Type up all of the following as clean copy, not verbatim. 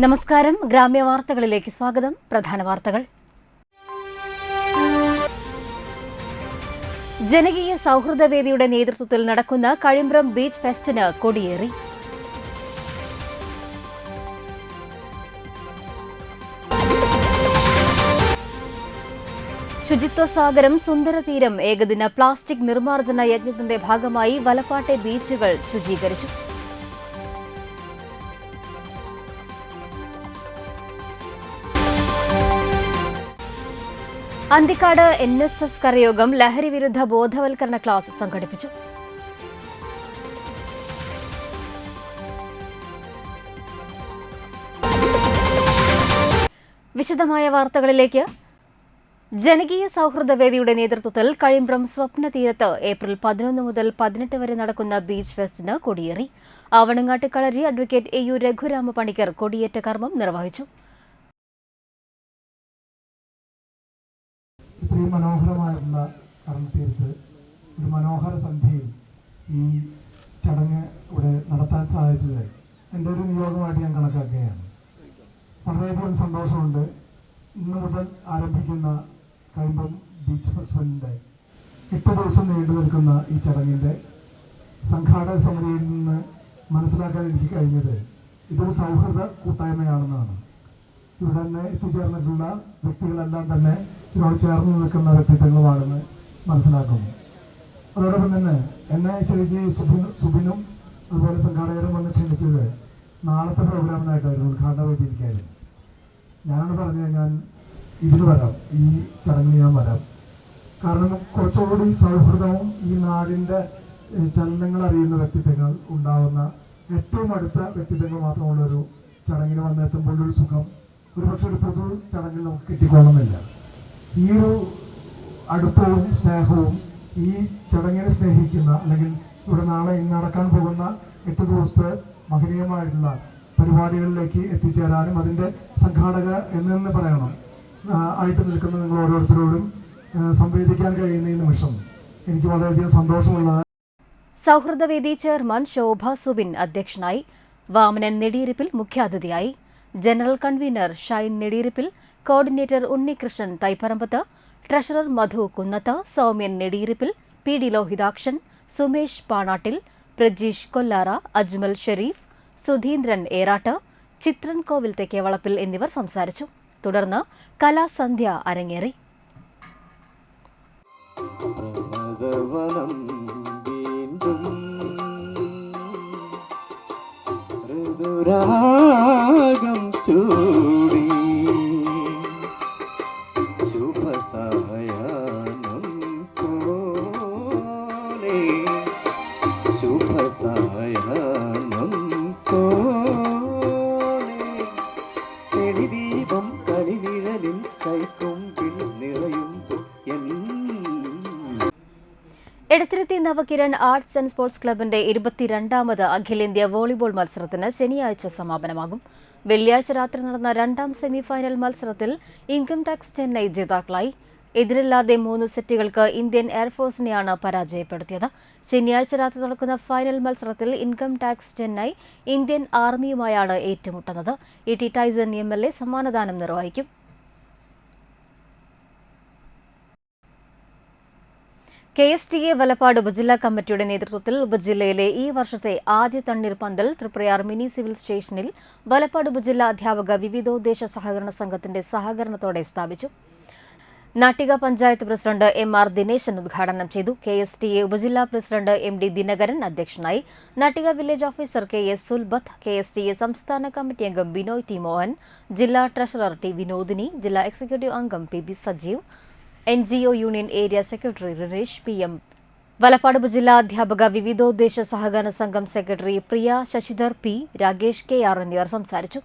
നമസ്കാരം. ഗ്രാമ്യ വാർത്തകളിലേക്ക് സ്വാഗതം. പ്രധാന വാർത്തകൾ. ജനകീയ സൗഹൃദവേദിയുടെ നേതൃത്വത്തിൽ നടക്കുന്ന കഴിമ്പ്രം ബീച്ച് ഫെസ്റ്റിന് കൊടിയേറി. ശുചിത്വ സാഗരം സുന്ദരതീരം ഏകദിന പ്ലാസ്റ്റിക് നിർമ്മാർജ്ജന യജ്ഞത്തിന്റെ ഭാഗമായി വലപ്പാട്ടെ ബീച്ചുകൾ ശുചീകരിച്ചു. അന്തിക്കാട് NSS കരയോഗം ലഹരി വിരുദ്ധ ബോധവൽക്കരണ ക്ലാസ് സംഘടിപ്പിച്ചു. വിശദമായ വാർത്തകളിലേക്ക്. ജനകീയ സൗഹൃദവേദിയുടെ നേതൃത്വത്തിൽ കഴിമ്പ്രം സ്വപ്നതീരത്ത് ഏപ്രിൽ 11 മുതൽ 18 വരെ നടക്കുന്ന ബീച്ച് ഫെസ്റ്റിന് കൊടിയേറി. ആവണങ്ങാട്ട് കളരി അഡ്വക്കേറ്റ് AU രഘുരാമ പണിക്കർ കൊടിയേറ്റ കർമ്മം നിർവഹിച്ചു. ഇത്രയും മനോഹരമായിട്ടുള്ള കടൽത്തീരത്ത് ഒരു മനോഹര സന്ധ്യയിൽ ഈ ചടങ്ങ് ഇവിടെ നടത്താൻ സാധിച്ചത് എൻ്റെ ഒരു നിയോഗമായിട്ട് ഞാൻ കണക്കാക്കുകയാണ്. വളരെയധികം സന്തോഷമുണ്ട്. ഇന്നു മുതൽ ആരംഭിക്കുന്ന കഴിമ്പ്രം ബീച്ച് ഫെസ്റ്റിവലിൻ്റെ 8 ദിവസം നീണ്ടു നിൽക്കുന്ന ഈ ചടങ്ങിൻ്റെ സംഘാടക സമിതിയിൽ നിന്ന് മനസ്സിലാക്കാൻ എനിക്ക് കഴിഞ്ഞത് ഇതൊരു സൗഹൃദ കൂട്ടായ്മയാണെന്നാണ്. ഇവിടെ തന്നെ എത്തിച്ചേർന്നിട്ടുള്ള വ്യക്തികളെല്ലാം തന്നെ ഇതിനോട് ചേർന്ന് നിൽക്കുന്ന വ്യക്തിത്വങ്ങളുമാണെന്ന് മനസ്സിലാക്കുന്നു. അതോടൊപ്പം തന്നെ എന്നെ ശരിക്കും സുബിനും അതുപോലെ സംഘാടകരും വന്ന് ക്ഷണിച്ചത് നാളത്തെ പ്രോഗ്രാമിനായിട്ടായിരുന്നു, ഉദ്ഘാടന വേദിയിലേക്കായിരുന്നു. ഞാനാണ് പറഞ്ഞത് ഞാൻ ഇതിന് വരാം, ഈ ചടങ്ങിന് ഞാൻ വരാം. കാരണം കുറച്ചുകൂടി സൗഹൃദവും ഈ നാടിൻ്റെ ചലനങ്ങൾ അറിയുന്ന വ്യക്തിത്വങ്ങൾ ഉണ്ടാവുന്ന ഏറ്റവും അടുത്ത വ്യക്തിത്വങ്ങൾ മാത്രമുള്ളൊരു ചടങ്ങിന് വന്നെത്തുമ്പോൾ ഒരു സുഖം ഒരുപക്ഷെ ഒരു പൊതു ചടങ്ങിൽ നമുക്ക് കിട്ടിക്കൊള്ളുന്നില്ല. ഈ ഒരു അടുപ്പവും സ്നേഹവും ഈ ചടങ്ങിനെ സ്നേഹിക്കുന്ന അല്ലെങ്കിൽ ഇവിടെ നാളെ നടക്കാൻ പോകുന്ന 8 ദിവസത്തെ മഹനീയമായിട്ടുള്ള പരിപാടികളിലേക്ക് എത്തിച്ചേരാനും അതിൻ്റെ സംഘാടക എന്ന് പറയണം ആയിട്ട് നിൽക്കുന്ന നിങ്ങൾ ഓരോരുത്തരോടും സംവേദിക്കാൻ കഴിയുന്ന ഈ നിമിഷം എനിക്ക് വളരെയധികം സന്തോഷമുള്ള. സൗഹൃദവേദി ചെയർമാൻ ശോഭ സുബിൻ അധ്യക്ഷനായി. വാമനൻ നെടിയിരിപ്പിൽ മുഖ്യാതിഥിയായി. General convener Shine നെടിയിരിപ്പിൽ, coordinator Unnikrishnan Thaiparambath, treasurer മധു കുന്നത്ത്, സൗമ്യൻ നെടിയിരിപ്പിൽ, PD ലോഹിതാക്ഷൻ, സുമേഷ് പാണാട്ടിൽ, പ്രജീഷ് കൊല്ലാറ, അജ്മൽ ഷെരീഫ്, സുധീന്ദ്രൻ ഏറാട്ട്, ചിത്രൻ കോവിൽ തെക്കേവളപ്പിൽ എന്നിവർ സംസാരിച്ചു. തുടർന്ന് കലാസന്ധ്യ അരങ്ങേറി. രാഗം ചൂടി ശുഭസായാനം പോലെ ശുഭസായാനം പോലെ തെളിദീപം കളിനിഴലിൽ കൈക്കൊമ്പിൽ നിറയുമ്പോൾ Edathiruthy Navakiran arts and sports ക്ലബിന്റെ 22ാമത് അഖിലേന്ത്യാ വോളിബോൾ മത്സരത്തിന് ശനിയാഴ്ച സമാപനമാകും. വെള്ളിയാഴ്ച രാത്രി നടന്ന 2ാം സെമിഫൈനൽ മത്സരത്തിൽ ഇൻകം ടാക്സ് ചെന്നൈ ജേതാക്കളായി. എതിരില്ലാതെ 3 സെറ്റുകൾക്ക് ഇന്ത്യൻ എയർഫോഴ്സിനെയാണ് പരാജയപ്പെടുത്തിയത്. ശനിയാഴ്ച രാത്രി നടക്കുന്ന ഫൈനൽ മത്സരത്തിൽ ഇൻകം ടാക്സ് ചെന്നൈ ഇന്ത്യൻ ആർമിയുമായാണ് ഏറ്റുമുട്ടുന്നത്. E.T. ടൈസൺ MLA സമ്മാനദാനം നിർവഹിക്കും. KSTA വലപ്പാട് ഉപജില്ലാ കമ്മിറ്റിയുടെ നേതൃത്വത്തിൽ ഉപജില്ലയിലെ ഈ വർഷത്തെ ആദ്യ തണ്ണീർപന്തൽ തൃപ്രയാർ മിനി സിവിൽ സ്റ്റേഷനിൽ വലപ്പാട് ഉപജില്ലാ അധ്യാപക വിവിധോദ്ദേശ സഹകരണ സംഘത്തിന്റെ സഹകരണത്തോടെ സ്ഥാപിച്ചു. നാട്ടിക പഞ്ചായത്ത് പ്രസിഡന്റ് MR ദിനേശൻ ഉദ്ഘാടനം ചെയ്തു. KSTA ഉപജില്ലാ പ്രസിഡന്റ് MD ദിനകരൻ അധ്യക്ഷനായി. Nattika village officer KS Sulbath, KSTA സംസ്ഥാന കമ്മിറ്റി അംഗം ബിനോയ് T. മോഹൻ, ജില്ലാ ട്രഷറർ T. വിനോദിനി, ജില്ലാ എക്സിക്യൂട്ടീവ് അംഗം PB Sajeev, NGO union area secretary Rinesh PM, Valappad ഉപജില്ലാ അധ്യാപക വിവിധോദ്ദേശ സഹകരണ സംഘം സെക്രട്ടറി പ്രിയ ശശിധർ P, രാകേഷ് KR എന്നിവർ സംസാരിച്ചു.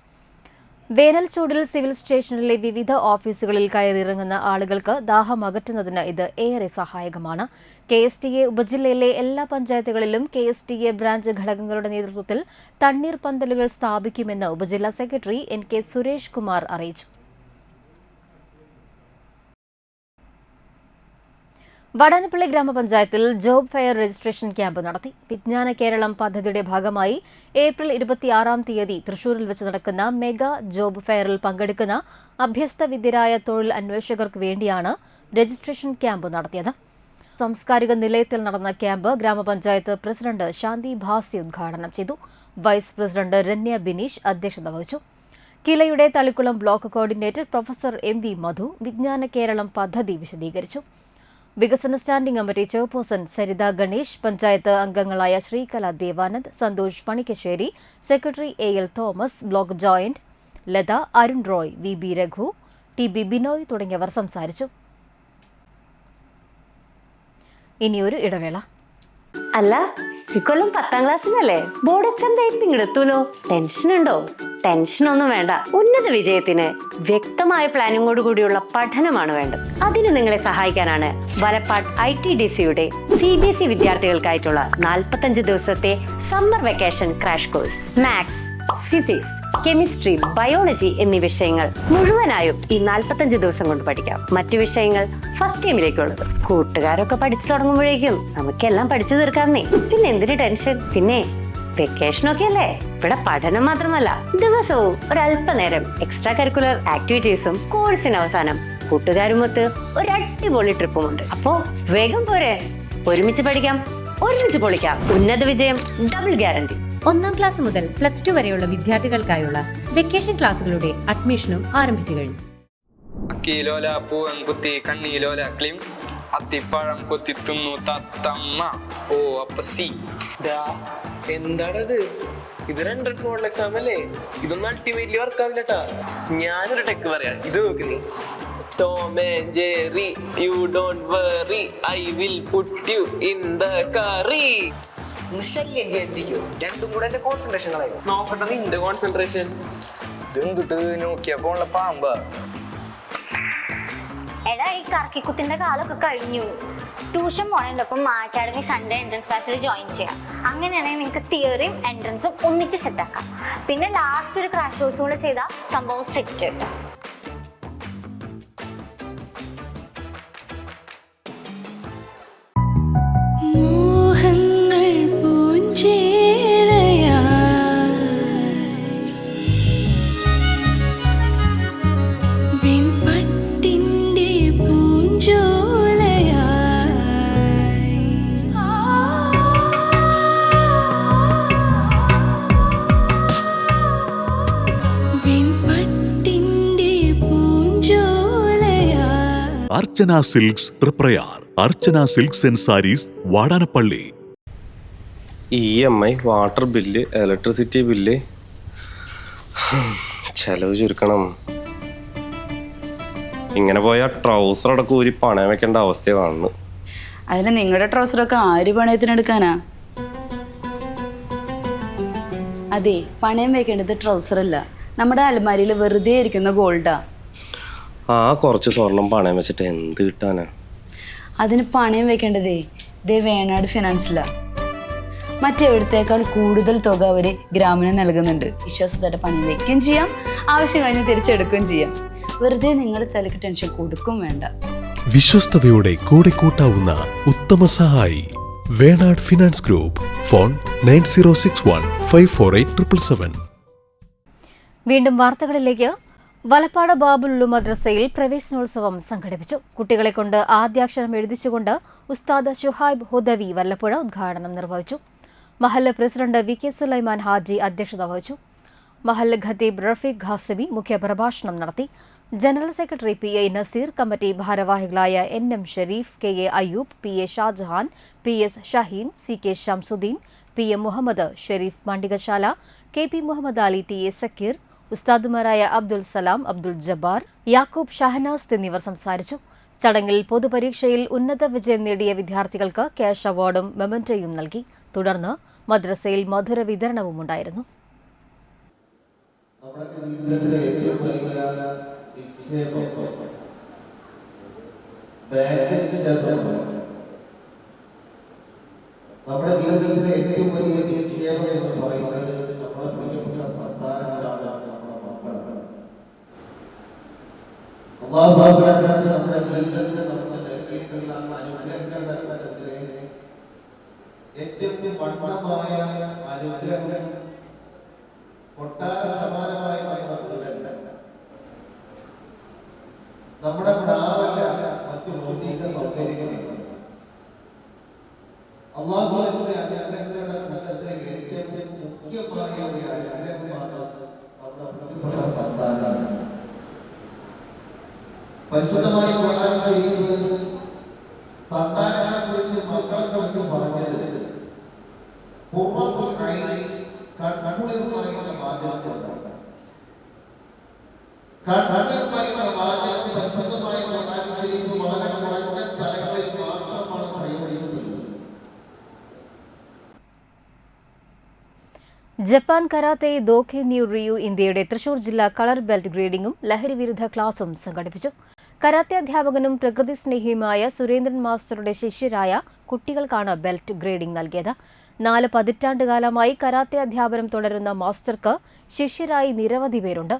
വേനൽ ചൂടിൽ സിവിൽ സ്റ്റേഷനിലെ വിവിധ ഓഫീസുകളിൽ കയറിയിറങ്ങുന്ന ആളുകൾക്ക് ദാഹം അകറ്റുന്നതിന് ഇത് ഏറെ സഹായകമാണ്. KSTA ഉപജില്ലയിലെ എല്ലാ പഞ്ചായത്തുകളിലും KSTA ബ്രാഞ്ച് ഘടകങ്ങളുടെ നേതൃത്വത്തിൽ തണ്ണീർപന്തലുകൾ സ്ഥാപിക്കുമെന്ന് ഉപജില്ലാ സെക്രട്ടറി NK സുരേഷ് കുമാർ അറിയിച്ചു. വടാനപ്പള്ളി ഗ്രാമപഞ്ചായത്തിൽ ജോബ് ഫെയർ രജിസ്ട്രേഷൻ ക്യാമ്പ് നടത്തി. വിജ്ഞാന കേരളം പദ്ധതിയുടെ ഭാഗമായി ഏപ്രിൽ 26 തൃശൂരിൽ വെച്ച് നടക്കുന്ന മെഗാ ജോബ് ഫെയറിൽ പങ്കെടുക്കുന്ന അഭ്യസ്തവിദ്യരായ തൊഴിൽ അന്വേഷകർക്ക് വേണ്ടിയാണ് രജിസ്ട്രേഷൻ ക്യാമ്പ് നടത്തിയത്. സാംസ്കാരിക നിലയത്തിൽ നടന്ന ക്യാമ്പ് ഗ്രാമപഞ്ചായത്ത് പ്രസിഡന്റ് ശാന്തി ഭാസി ഉദ്ഘാടനം ചെയ്തു. വൈസ് പ്രസിഡന്റ് രന്യ ബിനീഷ് അധ്യക്ഷത വഹിച്ചു. കിലയുടെ Thalikulam block coordinator professor M V Madhu Vijnana Keralam പദ്ധതി വിശദീകരിച്ചു. വികസന standing committee chairperson Saritha Ganesh, panchayat അംഗങ്ങളായ Sreekala Devanand, Santhosh Panikkassery, secretary L Thomas, block joint Latha, Arun Roy, V B Raghu, T B Binoy തുടങ്ങിയവർ സംസാരിച്ചു. ഇനിയൊരു ഇടവേള. അല്ല, ഇക്കൊല്ലം 10ാം ക്ലാസ്സിലല്ലേ? Board exam ഇങ്ങെടുത്തൂലോ. ടെൻഷനുണ്ടോ? ടെൻഷനൊന്നും വേണ്ട. ഉന്നത വിജയത്തിന് വ്യക്തമായ പ്ലാനിങ്ങോട് കൂടിയുള്ള പഠനമാണ് വേണ്ടത്. അതിന് നിങ്ങളെ സഹായിക്കാനാണ് വലപ്പാട് ITDCയുടെ CBSE വിദ്യാർത്ഥികൾക്കായിട്ടുള്ള 45 ദിവസത്തെ summer vacation crash course. Maths, physics, chemistry, biology എന്നീ വിഷയങ്ങൾ മുഴുവനായും ഈ 45 ദിവസം കൊണ്ട് പഠിക്കാം. മറ്റു വിഷയങ്ങൾ ഫസ്റ്റ് ടൈമിലേക്കുള്ളത്. കൂട്ടുകാരൊക്കെ പഠിച്ചു തുടങ്ങുമ്പോഴേക്കും നമുക്കെല്ലാം പഠിച്ചു തീർക്കാമെന്നേ. പിന്നെ എന്തിന് ടെൻഷൻ? പിന്നെ വെക്കേഷനൊക്കെ അല്ലേ? ഇവിടെ പഠനം മാത്രമല്ല, ദിവസവും ഒരല്പനേരം എക്സ്ട്രാ കരിക്കുലർ ആക്ടിവിറ്റീസും കോഴ്സിന് അവസാനം കൂട്ടുകാരുമൊത്ത് ഒരു അടിപൊളി ട്രിപ്പുമുണ്ട്. അപ്പോ വേഗം പോരെ, ഒരുമിച്ച് പഠിക്കാം, ഒരുമിച്ച് പൊളിക്കാം. ഉന്നത വിജയം ഡബിൾ ഗ്യാരണ്ടി. 1ാം ക്ലാസ് മുതൽ +2 വരെയുള്ള വിദ്യാർത്ഥികൾക്കായുള്ള വെക്കേഷൻ ക്ലാസുകളുടെ അഡ്മിഷനും ആരംഭിച്ചു കഴിഞ്ഞു. അക്കിലോല പൂവൻ കുത്തി കണ്ണിലോല ക്ലിം അത്തിപ്പഴം കൊത്തിത്തുന്നു തത്തമ്മ. ഓ അപ്പൊ സി എന്താണത്? ഇതൊരു എൻട്രൻസ് മോഡൽ എക്സാം അല്ലേ? ഇതൊന്നും അൾട്ടിമേറ്റ്ലി വർക്ക് ആവില്ലട്ടാ. ഞാനൊരു ടെക്ക് പറയാം, ഇത് നോക്ക് നീ. Tom and Jerry, you don't worry, I will put you in the curry. ശല്യം ചെയ്യണ്ടിരിക്കും. രണ്ടും കൂടെ എന്റെ കോൺസെൻട്രേഷൻ കളയും. നോക്കട്ടെ നിന്റെ കോൺസെൻട്രേഷൻ. ഇതെന്തിട്ട് നോക്കിയാ പോണ പാമ്പാ. എടാ, ഈ കറക്കിക്കുത്തിന്റെ കാലമൊക്കെ കഴിഞ്ഞു. ട്യൂഷൻ പോണതിനൊപ്പം അക്കാഡമി സൺഡേ എൻട്രൻസ് ബാച്ചിൽ ജോയിൻ ചെയ്യാം. അങ്ങനെയാണെങ്കിൽ നിങ്ങൾക്ക് തിയറിയും എൻട്രൻസും ഒന്നിച്ച് സെറ്റാക്കാം. പിന്നെ ലാസ്റ്റ് ഒരു ക്രാഷ് കോഴ്സ് കൂടെ ചെയ്താൽ സംഭവം സെറ്റ് കിട്ടും. Archana silks Triprayar. Archana silks and sarees, Vadanappally. EMI, water bill, electricity bill, ചെലവ് ചുരുക്കണം. ഇങ്ങനെ പോയാൽ ട്രൗസർ അടക്കം ഊരി പണയം വെക്കേണ്ട അവസ്ഥ കാണുന്നു. അതിന് നിങ്ങളുടെ ട്രൗസറൊക്കെ ആര് പണയത്തിനെടുക്കാനാ? അതെ, പണയം വെക്കേണ്ടത് ട്രൗസർ അല്ല, നമ്മുടെ അലമാരിയിൽ വെറുതെ ഇരിക്കുന്ന ഗോൾഡാ. ആ കുറച്ച് സ്വർണം പണയം വെച്ചിട്ട് എന്ത് കിട്ടാനാ? അതിന് പണയം വെക്കേണ്ടതേ വേണാട് ഫിനാൻസിലാ. മറ്റെവിടത്തേക്കാൾ കൂടുതൽ തുക അവര് ഗ്രാമിന് നൽകുന്നുണ്ട്. വിശ്വാസത്തോടെ പണയം വെക്കുകയും ചെയ്യാം, ആവശ്യം കഴിഞ്ഞ് തിരിച്ചെടുക്കുകയും ചെയ്യാം. വെറുതെ നിങ്ങളുടെ തലക്ക് ടെൻഷൻ കൊടുക്കും വേണ്ട. വിശ്വസ്തയോടെ കൂടെ കൂട്ടാവുന്ന ഉത്തമ സഹായി വേണാട് ഫിനാൻസ് ഗ്രൂപ്പ്. ഫോൺ 9061548777. വീണ്ടും വാർത്തകളിലേക്ക്. വലപ്പാട് ബാബുലുള്ളു മദ്രസയിൽ പ്രവേശനോത്സവം സംഘടിപ്പിച്ചു. കുട്ടികളെ കൊണ്ട് ആദ്യാക്ഷരം എഴുതിച്ചുകൊണ്ട് ഉസ്താദ് ഷുഹൈബ് ഹുദവി വല്ലപ്പുഴ ഉദ്ഘാടനം നിർവഹിച്ചു. മഹല്ല് പ്രസിഡന്റ് VK സുലൈമാൻ ഹാജി അധ്യക്ഷത വഹിച്ചു. മഹല്ല് ഖത്തീബ് റഫീഖ് ഖാസിമി മുഖ്യപ്രഭാഷണം നടത്തി. General secretary PA Naseer, committee ഭാരവാഹികളായ NM Shareef, KA Ayyub, PA Shajahan, PS Shaheen, CK Shamsuddin, PM Muhammad Shareef Mandikashala, KP Muhammad Ali, TA Sakeer, ഉസ്താദുമാരായ അബ്ദുൽ സലാം, അബ്ദുൽ ജബ്ബാർ, യാക്കൂബ് ഷഹനാസ് എന്നിവർ സംസാരിച്ചു. ചടങ്ങിൽ പൊതുപരീക്ഷയിൽ ഉന്നത വിജയം നേടിയ വിദ്യാർത്ഥികൾക്ക് ക്യാഷ് അവാർഡും മെമന്റോയും നൽകി. തുടർന്ന് മദ്രസയിൽ മധുര വിതരണവും ഉണ്ടായിരുന്നു. നമ്മുടെ ജീവിതത്തിലെ ഏറ്റവും വലിയ നിക്ഷേപം എന്ന് പറയുന്നത് നമ്മുടെ പ്രിയപ്പെട്ട സന്താനങ്ങളാണ്, നമ്മുടെ മക്കളാണ്. അല്ലാഹു നമ്മുടെ ജീവിതത്തിൽ നമുക്ക് നൽകിയിട്ടുള്ള നൽകിയിട്ടുള്ള അനുഗ്രഹങ്ങളുടെ കൂട്ടത്തിലെ ഏറ്റവും വണ്ണമായ അനുഗ്രഹം കൊട്ടാര സമാനമായ നമ്മുടെ പ്രാവല്ല മറ്റു ഭൗതിക സൗകര്യങ്ങളുണ്ട്. അള്ളാഹുവിന്റെ അനുഗ്രഹങ്ങളുടെ കൂട്ടത്തിലെ ഏറ്റവും മുഖ്യമായ ഒരു അനുഗ്രഹമാണ് നമ്മുടെ സന്താനം. പരിശുദ്ധമായ ഖുർആൻ ശരീഫ് സന്താനങ്ങളെ കുറിച്ച് മക്കളെ കുറിച്ച് പറഞ്ഞത് കണ്ണുകളുമായുള്ള വാചകങ്ങളുണ്ട്. കണ്ണുകളുമായുള്ള വാചകം പരിശുദ്ധമായ ഖുർആൻ ശരീഫ് വളരെ കുറഞ്ഞ സ്ഥലങ്ങളിൽ മാത്രമാണ് പ്രയോഗിച്ചിട്ടുള്ളത്. ജപ്പാൻ കരാത്തെ ദോഖെ ന്യൂ റിയു ഇന്ത്യയുടെ തൃശൂർ ജില്ലാ കളർ ബെൽറ്റ് ഗ്രേഡിംഗും ലഹരി വിരുദ്ധ ക്ലാസും സംഘടിപ്പിച്ചു. കരാത്തെ അധ്യാപകനും പ്രകൃതി സ്നേഹിയുമായ സുരേന്ദ്രൻ മാസ്റ്ററുടെ ശിഷ്യരായ കുട്ടികൾക്കാണ് ബെൽറ്റ് ഗ്രേഡിംഗ് നൽകിയത്. 4 പതിറ്റാണ്ടുകാലമായി കരാത്തെ അധ്യാപനം തുടരുന്ന മാസ്റ്റർക്ക് ശിഷ്യരായി നിരവധി പേരുണ്ട്.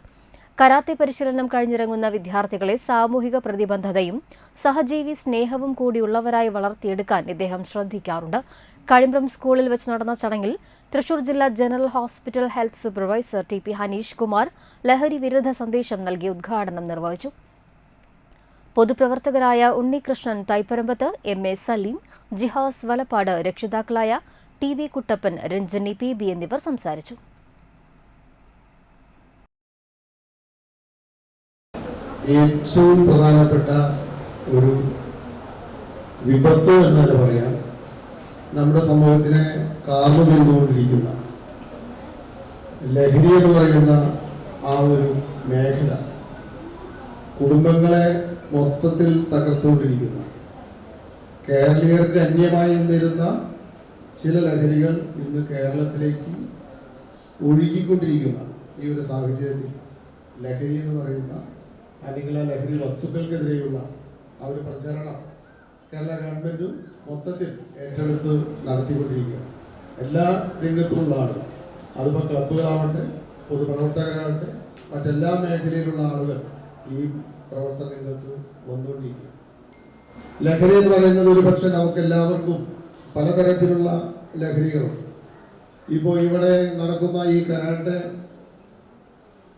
കരാത്തെ പരിശീലനം കഴിഞ്ഞിറങ്ങുന്ന വിദ്യാർത്ഥികളെ സാമൂഹിക പ്രതിബദ്ധതയും സഹജീവി സ്നേഹവും കൂടിയുള്ളവരായി വളർത്തിയെടുക്കാൻ ഇദ്ദേഹം ശ്രദ്ധിക്കാറുണ്ട്. കഴിമ്പ്രം സ്കൂളിൽ വെച്ച് നടന്ന ചടങ്ങിൽ തൃശൂർ ജില്ലാ general hospital health supervisor T P Haneesh Kumar ലഹരി വിരുദ്ധ സന്ദേശം നൽകി ഉദ്ഘാടനം നിർവഹിച്ചു. പൊതുപ്രവർത്തകരായ ഉണ്ണികൃഷ്ണൻ തൈപ്പരമ്പത്ത്, എം എ സലീം, ജിഹാസ് വലപ്പാട്, രക്ഷിതാക്കളായ T V Kuttappan, Ranjani P B എന്നിവർ സംസാരിച്ചു. ഏറ്റവും പ്രധാനപ്പെട്ട ഒരു വിപത്ത് എന്നാണ് പറയാം, നമ്മുടെ സമൂഹത്തിനെ കാർന്നു തിന്നുകൊണ്ടിരിക്കുന്ന ലഹരി എന്ന് പറയുന്ന ആ ഒരു മേഖല കുടുംബങ്ങളെ മൊത്തത്തിൽ തകർത്തുകൊണ്ടിരിക്കുന്ന, കേരളീയർക്ക് അന്യമായി നിന്നിരുന്ന ചില ലഹരികൾ ഇന്ന് കേരളത്തിലേക്ക് ഒഴുകിക്കൊണ്ടിരിക്കുന്ന ഈ ഒരു സാഹചര്യത്തിൽ ലഹരി എന്ന് പറയുന്ന അല്ലെങ്കിൽ ആ ലഹരി വസ്തുക്കൾക്കെതിരെയുള്ള ആ ഒരു പ്രചരണം കേരള ഗവൺമെൻറ്റും മൊത്തത്തിൽ ഏറ്റെടുത്ത് നടത്തിക്കൊണ്ടിരിക്കുക. എല്ലാ രംഗത്തുമുള്ള ആളുകൾ, അതിപ്പോൾ ക്ലബ്ബുകളാവട്ടെ, പൊതുപ്രവർത്തകരാവട്ടെ, മറ്റെല്ലാ മേഖലയിലുള്ള ആളുകൾ ഈ പ്രവർത്തന രംഗത്ത് വന്നുകൊണ്ടിരിക്കുക. ലഹരി എന്ന് പറയുന്നത് ഒരു പക്ഷേ നമുക്ക് എല്ലാവർക്കും പലതരത്തിലുള്ള ലഹരികളുണ്ട്. ഇപ്പോൾ ഇവിടെ നടക്കുന്ന ഈ കരാട്ടെ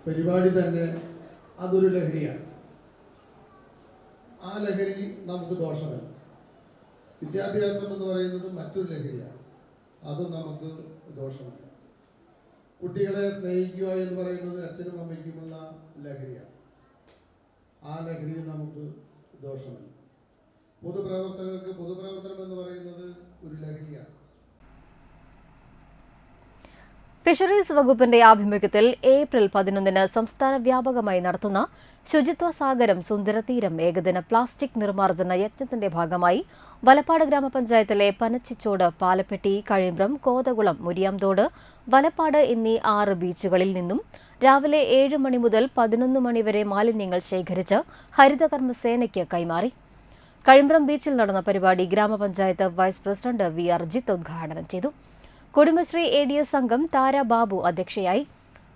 പരിപാടി തന്നെ അതൊരു ലഹരിയാണ്. ആ ലഹരി നമുക്ക് ദോഷമല്ല. വിദ്യാഭ്യാസം എന്ന് പറയുന്നത് മറ്റൊരു ലഹരിയാണ്, അതും നമുക്ക് ദോഷമല്ല. കുട്ടികളെ സ്നേഹിക്കുക എന്ന് പറയുന്നത് അച്ഛനും അമ്മയ്ക്കുമുള്ള ലഹരിയാണ്, ആ ലഹരി നമുക്ക് ദോഷമല്ല. പൊതുപ്രവർത്തകർക്ക് പൊതുപ്രവർത്തനം എന്ന് പറയുന്നത് ഒരു ലഹരിയാണ്. ഫിഷറീസ് വകുപ്പിന്റെ ആഭിമുഖ്യത്തിൽ ഏപ്രിൽ 11 സംസ്ഥാന വ്യാപകമായി നടത്തുന്ന ശുചിത്വ സാഗരം സുന്ദരതീരം ഏകദിന പ്ലാസ്റ്റിക് നിർമ്മാർജ്ജന യജ്ഞത്തിന്റെ ഭാഗമായി വലപ്പാട് ഗ്രാമപഞ്ചായത്തിലെ പനച്ചിച്ചോട്, പാലപ്പെട്ടി, കഴിമ്പ്രം, കോതകുളം, മുരിയാംതോട്, വലപ്പാട് എന്നീ 6 ബീച്ചുകളിൽ നിന്നും രാവിലെ 7 മണി മുതൽ 11 മണി വരെ മാലിന്യങ്ങൾ ശേഖരിച്ച് ഹരിതകർമ്മസേനയ്ക്ക് കൈമാറി. കഴിമ്പ്രം ബീച്ചിൽ നടന്ന പരിപാടി ഗ്രാമപഞ്ചായത്ത് വൈസ് പ്രസിഡന്റ് വി അർജിത്ത് ഉദ്ഘാടനം ചെയ്തു. കുടുംബശ്രീ ADS അംഗം താര ബാബു അധ്യക്ഷയായി.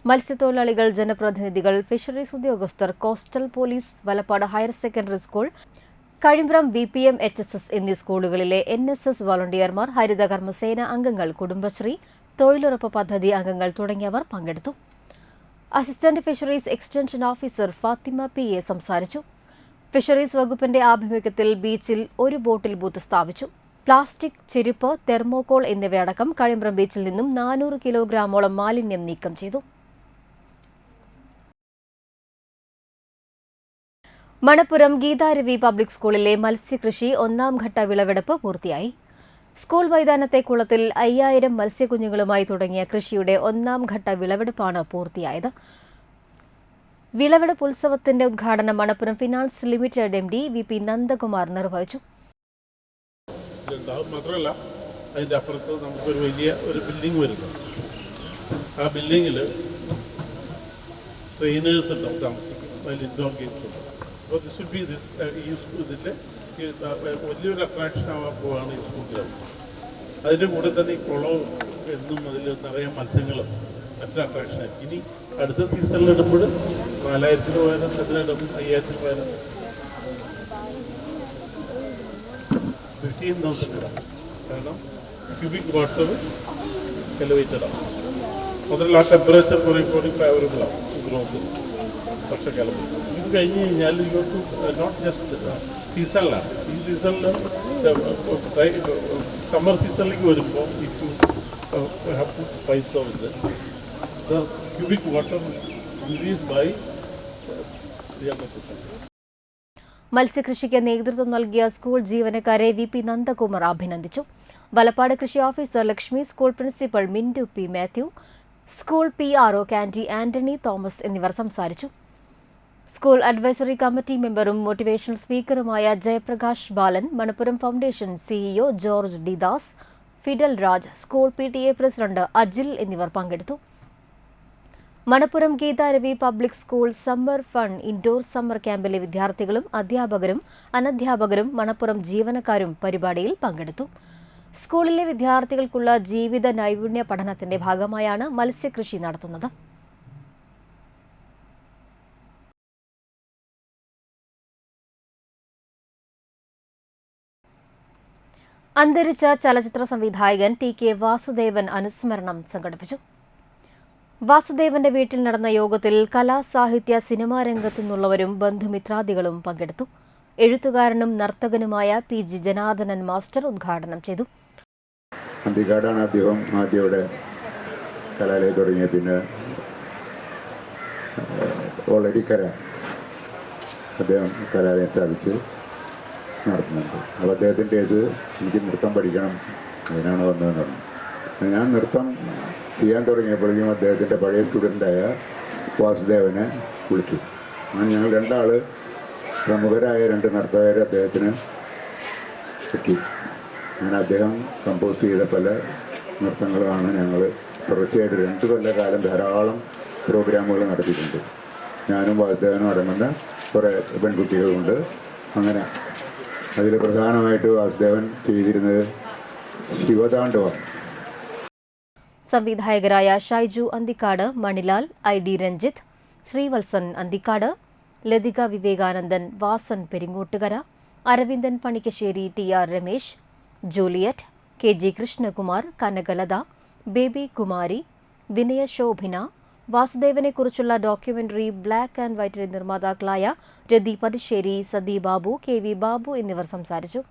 മത്സ്യത്തൊഴിലാളികൾ, ജനപ്രതിനിധികൾ, ഫിഷറീസ് ഉദ്യോഗസ്ഥർ, coastal police, Valappad higher secondary school, Kazhimbram BPM HSS എന്നീ സ്കൂളുകളിലെ NSS വോളണ്ടിയർമാർ, ഹരിതകർമ്മസേന അംഗങ്ങൾ, കുടുംബശ്രീ, തൊഴിലുറപ്പ് പദ്ധതി അംഗങ്ങൾ തുടങ്ങിയവർ പങ്കെടുത്തു. Assistant fisheries extension officer Fathima PA സംസാരിച്ചു. ഫിഷറീസ് വകുപ്പിന്റെ ആഭിമുഖ്യത്തിൽ ബീച്ചിൽ ഒരു ബോട്ടിൽ ബൂത്ത് സ്ഥാപിച്ചു. പ്ലാസ്റ്റിക്, ചെരുപ്പ്, തെർമോകോൾ എന്നിവയടക്കം കഴിമ്പ്രം ബീച്ചിൽ നിന്നും 400 കിലോഗ്രാമോളം മാലിന്യം നീക്കം ചെയ്തു. മണപ്പുറം ഗീതാരവി പബ്ലിക് സ്കൂളിലെ മത്സ്യകൃഷി 1ാം ഘട്ട വിളവെടുപ്പ് പൂർത്തിയായി. സ്കൂൾ മൈതാനത്തെ കുളത്തിൽ 5000 മത്സ്യക്കുഞ്ഞുങ്ങളുമായി തുടങ്ങിയ കൃഷിയുടെ 1ാം ഘട്ട വിളവെടുപ്പാണ് പൂർത്തിയായത്. വിളവെടുപ്പ് ഉത്സവത്തിന്റെ ഉദ്ഘാടനം Manappuram finance limited MD VP Nandakumar നിർവഹിച്ചു. മാത്രമല്ല അതിൻ്റെ അപ്പുറത്ത് നമുക്കൊരു വലിയ ഒരു ബിൽഡിംഗ് വരുന്നു. ആ ബിൽഡിങ്ങിൽ ട്രെയിനേഴ്സ് ഉണ്ടാവും താമസിക്കുന്നത്, അതിൽ ഇൻഡോർ ഗെയിംസ് ഉണ്ട്. അപ്പോൾ ദിസ് വിൽ ബി ഇതിൻ്റെ വലിയൊരു അട്രാക്ഷൻ ആവാൻ പോവാണ് ഈ സ്കൂളിൽ. അതിൻ്റെ കൂടെ തന്നെ ഈ കുളവും എന്നും അതിൽ നിറയെ മത്സ്യങ്ങളും മറ്റൊരു അട്രാക്ഷൻ. ഇനി അടുത്ത സീസണിൽ ഇടുമ്പോൾ 4000 പകരം അതിനിടും 5000 പകരം 15,000 ഇടാം. കാരണം ക്യൂബിക് വാട്ടർ എലിവേറ്റഡ് ആണ്. മാത്രമല്ല ആ ടെമ്പറേച്ചർ കുറേ ഫേവറബിൾ ആണ് ഗ്രോത്ത് വർഷക്കാലത്ത്. ഇത് കഴിഞ്ഞ് കഴിഞ്ഞാൽ നോട്ട് ജസ്റ്റ് സീസണിലാണ്. ഈ സീസണിൽ സമ്മർ സീസണിലേക്ക് വരുമ്പോൾ if you have to spice of the cubic water increase by 300%. മത്സ്യകൃഷിക്ക് നേതൃത്വം നൽകിയ സ്കൂൾ ജീവനക്കാരെ VP നന്ദകുമാർ അഭിനന്ദിച്ചു. വലപ്പാട് കൃഷി officer Lakshmi, school principal Mintu P. Mathew, school PRO Candy Antony Thomas എന്നിവർ സംസാരിച്ചു. സ്കൂൾ അഡ്വൈസറി കമ്മിറ്റി മെമ്പറും മോട്ടിവേഷണൽ സ്പീക്കറുമായ Jayaprakash Balan, Manappuram foundation CEO George D Das, Fidel Raj, school PTA president Ajil എന്നിവർ പങ്കെടുത്തു. Manappuram Geetharavi public school summer fun indoor summer ക്യാമ്പിലെ വിദ്യാർത്ഥികളും അധ്യാപകരും അനധ്യാപകരും മണപ്പുറം ജീവനക്കാരും പരിപാടിയിൽ പങ്കെടുത്തു. സ്കൂളിലെ വിദ്യാർത്ഥികൾക്കുള്ള ജീവിത നൈപുണ്യ പഠനത്തിന്റെ ഭാഗമായാണ് മത്സ്യകൃഷി നടത്തുന്നത്. അന്തരിച്ച ചലച്ചിത്ര സംവിധായകൻ TK വാസുദേവൻ അനുസ്മരണം സംഘടിപ്പിച്ചു. വാസുദേവന്റെ വീട്ടിൽ നടന്ന യോഗത്തിൽ കലാ, സാഹിത്യ, സിനിമാ രംഗത്തു നിന്നുള്ളവരും ബന്ധുമിത്രാദികളും പങ്കെടുത്തു. എഴുത്തുകാരനും നർത്തകനുമായ PG ജനാർദ്ദനൻ മാസ്റ്റർ ഉദ്ഘാടനം ചെയ്തു. അന്തിക്കാടാണ് അദ്ദേഹം ആദ്യയുടെ കലാലയം തുടങ്ങിയ, പിന്നെ ഓളരിക്കര അദ്ദേഹം കലാലയം സ്ഥാപിച്ച് നടത്തുന്നുണ്ട്. അപ്പോൾ അദ്ദേഹത്തിൻ്റെ എനിക്ക് നൃത്തം പഠിക്കണം, അതിനാണ് വന്നതെന്ന് പറഞ്ഞു. ഞാൻ നൃത്തം ചെയ്യാൻ തുടങ്ങിയപ്പോഴേക്കും അദ്ദേഹത്തിൻ്റെ പഴയ സ്റ്റുഡൻ്റായ വാസുദേവനെ വിളിച്ചു. ഞങ്ങൾ രണ്ടാൾ പ്രമുഖരായ 2 നർത്തകരെ അദ്ദേഹത്തിന് എത്തി. അങ്ങനെ അദ്ദേഹം കമ്പോസ് ചെയ്ത പല നൃത്തങ്ങളാണ് ഞങ്ങൾ തുടർച്ചയായിട്ട് 2 കൊല്ലക്കാലം ധാരാളം പ്രോഗ്രാമുകൾ നടത്തിയിട്ടുണ്ട്. ഞാനും വാസുദേവനും അടങ്ങുന്ന കുറേ പെൺകുട്ടികളുണ്ട്. അങ്ങനെ അതിൽ പ്രധാനമായിട്ട് വാസുദേവൻ ചെയ്തിരുന്നത് ശിവതാണ്ഡവം. സംവിധായകരായ Shaiju Anthikad, Manilal, ID Ranjith, Sreevalsan Anthikad, Lathika Vivekanandan, Vasan Peringottukara, Aravindan Panikkassery, TR Ramesh, Juliet, KG Krishnakumar, Kanakalatha, Baby Kumari, Vinaya Shobhina, വാസുദേവനെക്കുറിച്ചുള്ള ഡോക്യുമെന്ററി ബ്ലാക്ക് ആൻഡ് വൈറ്റിലെ നിർമ്മാതാക്കളായ രതി പതിശ്ശേരി, സതി ബാബു, KV ബാബു എന്നിവർ സംസാരിച്ചു.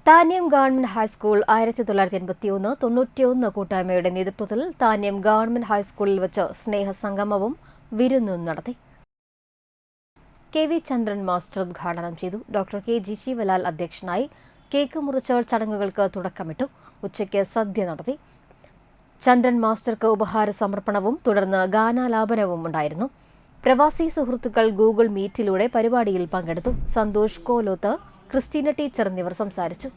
താന്യം ഗവൺമെന്റ് ഹൈസ്കൂൾ 1981-91 കൂട്ടായ്മയുടെ നേതൃത്വത്തിൽ താന്യം ഗവൺമെന്റ് ഹൈസ്കൂളിൽ വെച്ച് സ്നേഹസംഗമവും വിരുന്നും നടത്തി. KV ചന്ദ്രൻ മാസ്റ്റർ ഉദ്ഘാടനം ചെയ്തു. ഡോക്ടർ KG ശിവലാൽ അധ്യക്ഷനായി. കേക്ക് മുറിച്ച ചടങ്ങുകൾക്ക് തുടക്കമിട്ടു. ഉച്ചയ്ക്ക് സദ്യ നടത്തി. ചന്ദ്രൻ മാസ്റ്റർക്ക് ഉപഹാര സമർപ്പണവും തുടർന്ന് ഗാനാലാപനവും ഉണ്ടായിരുന്നു. പ്രവാസി സുഹൃത്തുക്കൾ ഗൂഗിൾ മീറ്റിലൂടെ പരിപാടിയിൽ പങ്കെടുത്തു. സന്തോഷ് കോലോത്ത്, ക്രിസ്റ്റീന ടീച്ചർ എന്നിവർ സംസാരിച്ചു.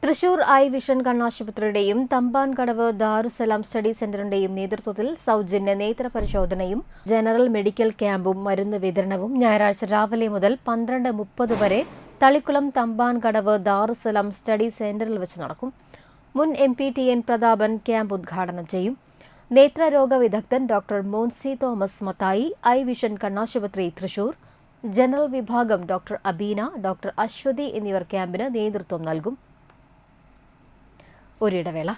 തൃശൂർ ഐ വിഷൻ കണ്ണാശുപത്രിയുടെയും തമ്പാൻകടവ് ദാറുസലാം സ്റ്റഡി സെന്ററിന്റെയും നേതൃത്വത്തിൽ സൗജന്യ നേത്ര പരിശോധനയും ജനറൽ മെഡിക്കൽ ക്യാമ്പും മരുന്ന് വിതരണവും ഞായറാഴ്ച രാവിലെ മുതൽ 12:30 വരെ തളിക്കുളം തമ്പാൻകടവ് ദാറുസലാം സ്റ്റഡി സെന്ററിൽ വെച്ച് നടക്കും. മുൻ MP TN പ്രതാപൻ ക്യാമ്പ് ഉദ്ഘാടനം ചെയ്യും. നേത്രരോഗ വിദഗ്ധൻ doctor Monsy Thomas Mathai, eye vision കണ്ണാശുപത്രി തൃശൂർ ജനറൽ വിഭാഗം ഡോക്ടർ അബീന, ഡോക്ടർ അശ്വതി എന്നിവർ ക്യാമ്പിന് നേതൃത്വം നൽകും. ഒരിടവേള.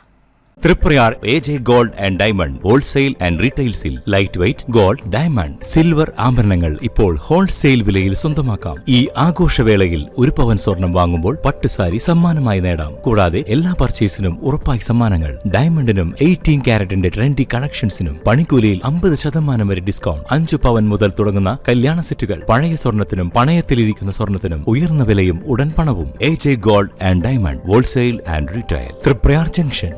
Triprayar AJ gold and diamond wholesale and റീറ്റെയിൽസിൽ light weight gold, diamond, silver ആഭരണങ്ങൾ ഇപ്പോൾ ഹോൾസെയിൽ വിലയിൽ സ്വന്തമാക്കാം. ഈ ആഘോഷവേളയിൽ 1 പവൻ സ്വർണം വാങ്ങുമ്പോൾ പട്ടുസാരി സമ്മാനമായി നേടാം. കൂടാതെ എല്ലാ പർച്ചേസിനും ഉറപ്പായി സമ്മാനങ്ങൾ. ഡയമണ്ടിനും 18 കാരറ്റിന്റെ ട്രെൻഡി കളക്ഷൻസിനും പണിക്കൂലിയിൽ 50% വരെ ഡിസ്കൗണ്ട്. 5 പവൻ മുതൽ തുടങ്ങുന്ന കല്യാണ സെറ്റുകൾ. പഴയ സ്വർണത്തിനും പണയത്തിലിരിക്കുന്ന സ്വർണത്തിനും ഉയർന്ന വിലയും ഉടൻ പണവും. AJ gold and diamond wholesale and retail, Triprayar junction.